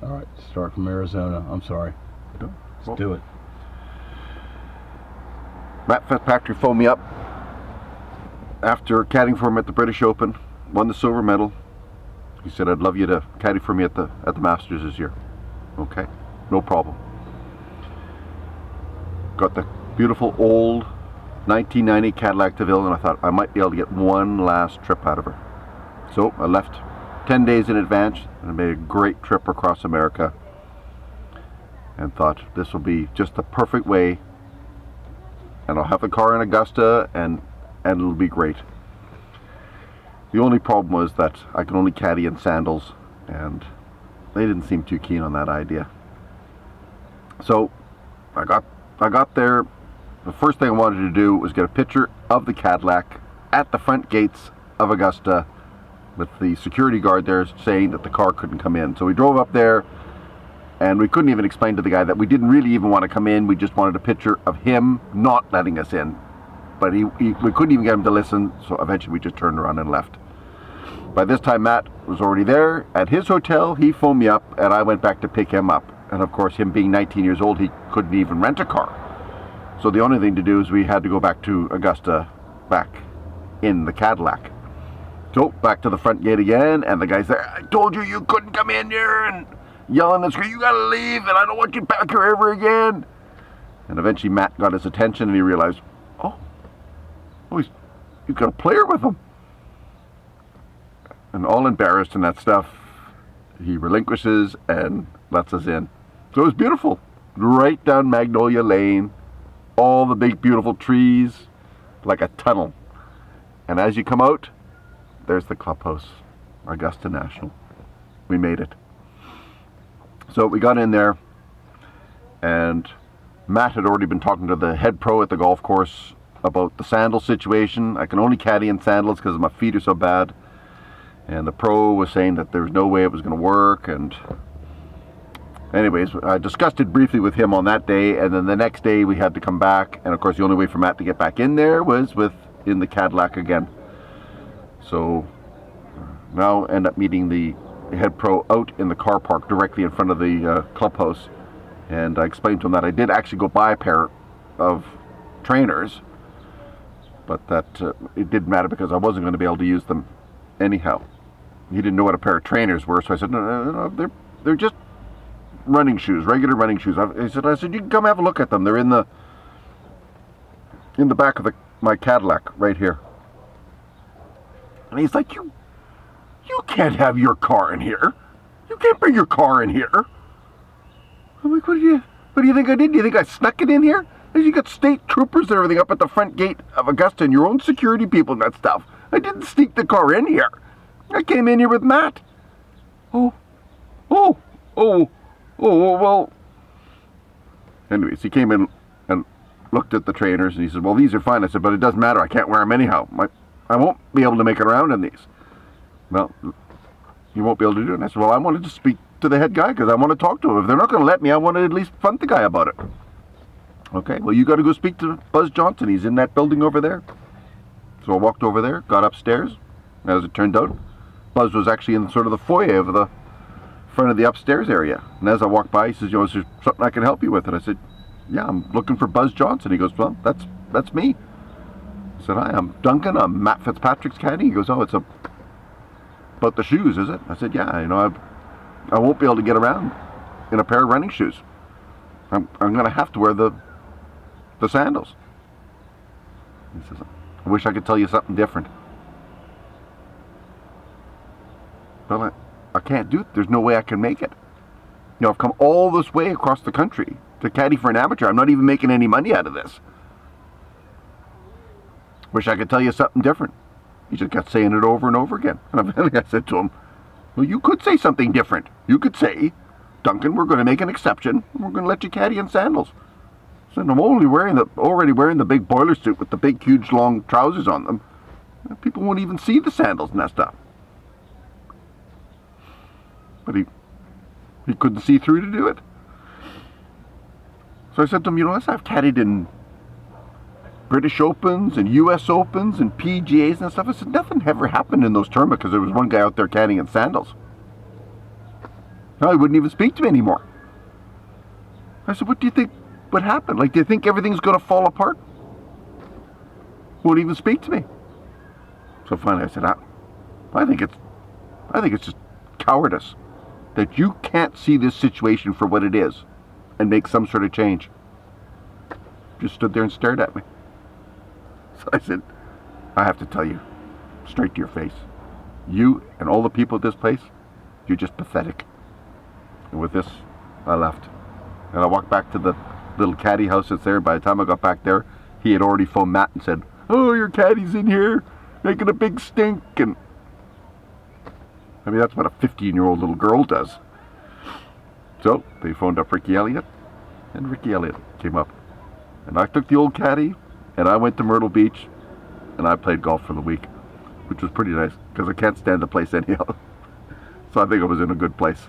All right, start from Arizona. I'm sorry. Let's do it. Matt Fitzpatrick phoned me up after caddying for him at the British Open, won the silver medal. He said, I'd love you to caddy for me at the Masters this year. Okay, no problem. Got the beautiful old 1990 Cadillac DeVille, and I thought I might be able to get one last trip out of her. So I left 10 days in advance, and I made a great trip across America, and thought this will be just the perfect way, and I'll have the car in Augusta, and it'll be great. The only problem was that I could only caddy in sandals, and they didn't seem too keen on that idea. So I got there. The first thing I wanted to do was get a picture of the Cadillac at the front gates of Augusta, with the security guard there saying that the car couldn't come in. So we drove up there, and we couldn't even explain to the guy that we didn't really even want to come in. We just wanted a picture of him not letting us in. But we couldn't even get him to listen, so eventually we just turned around and left. By this time, Matt was already there at his hotel. He phoned me up, and I went back to pick him up. And of course, him being 19 years old, he couldn't even rent a car. So the only thing to do is we had to go back to Augusta, back in the Cadillac. So back to the front gate again, and the guy's there. I told you couldn't come in here, and yelling and screaming, you gotta leave, and I don't want you back here ever again. And eventually Matt got his attention, and he realized, oh he's got a player with him. And all embarrassed and that stuff, he relinquishes and lets us in. So it was beautiful. Right down Magnolia Lane, all the big beautiful trees, like a tunnel. And as you come out, there's the clubhouse, Augusta National. We made it. So we got in there, and Matt had already been talking to the head pro at the golf course about the sandal situation. I can only caddy in sandals because my feet are so bad. And the pro was saying that there was no way it was going to work. And anyways, I discussed it briefly with him on that day, and then the next day we had to come back. And of course, the only way for Matt to get back in there was in the Cadillac again. So now end up meeting the head pro out in the car park directly in front of the clubhouse. And I explained to him that I did actually go buy a pair of trainers, but that it didn't matter because I wasn't going to be able to use them anyhow. He didn't know what a pair of trainers were, so I said, no, they're just running shoes, regular running shoes. I said, you can come have a look at them. They're in the back of my Cadillac right here. And he's like, you can't have your car in here. You can't bring your car in here. I'm like, what do you think I did? Do you think I snuck it in here? You got state troopers and everything up at the front gate of Augusta, and your own security people and that stuff. I didn't sneak the car in here. I came in here with Matt. Oh, well. Anyways, he came in and looked at the trainers, and he said, well, these are fine. I said, but it doesn't matter. I can't wear them anyhow. I won't be able to make it around in these. Well, you won't be able to do it. And I said, well, I wanted to speak to the head guy because I want to talk to him. If they're not going to let me, I want to at least front the guy about it. Okay, well, you got to go speak to Buzz Johnson. He's in that building over there. So I walked over there, got upstairs. As it turned out, Buzz was actually in sort of the foyer of the front of the upstairs area. And as I walked by, he says, is there something I can help you with? And I said, yeah, I'm looking for Buzz Johnson. He goes, well, that's me. I said, hi, I'm Duncan. I'm Matt Fitzpatrick's caddy. He goes, oh, it's about the shoes, is it? I said, yeah, I won't be able to get around in a pair of running shoes. I'm going to have to wear the sandals. He says, I wish I could tell you something different. But I can't do it. There's no way I can make it. I've come all this way across the country to caddy for an amateur. I'm not even making any money out of this. Wish I could tell you something different. He just kept saying it over and over again. And eventually I said to him, well, you could say something different. You could say, Duncan, we're going to make an exception. We're going to let you caddy in sandals. I said, I'm already wearing the big boiler suit with the big, huge, long trousers on them. People won't even see the sandals and that stuff. But he couldn't see through to do it. So I said to him, I've caddied in British Opens and US Opens and PGAs and stuff. I said, nothing ever happened in those tournaments because there was one guy out there caddying in sandals. No, he wouldn't even speak to me anymore. I said, what do you think would happen? Like, do you think everything's going to fall apart? Won't even speak to me. So finally I said, I think it's just cowardice that you can't see this situation for what it is and make some sort of change. Just stood there and stared at me. So I said, I have to tell you, straight to your face, you and all the people at this place, you're just pathetic. And with this, I left. And I walked back to the little caddy house that's there. By the time I got back there, he had already phoned Matt and said, oh, your caddy's in here, making a big stink. And I mean, that's what a 15-year-old little girl does. So they phoned up Ricky Elliott, and Ricky Elliott came up. And I took the old caddy, and I went to Myrtle Beach, and I played golf for the week, which was pretty nice, because I can't stand the place anyhow. So I think I was in a good place.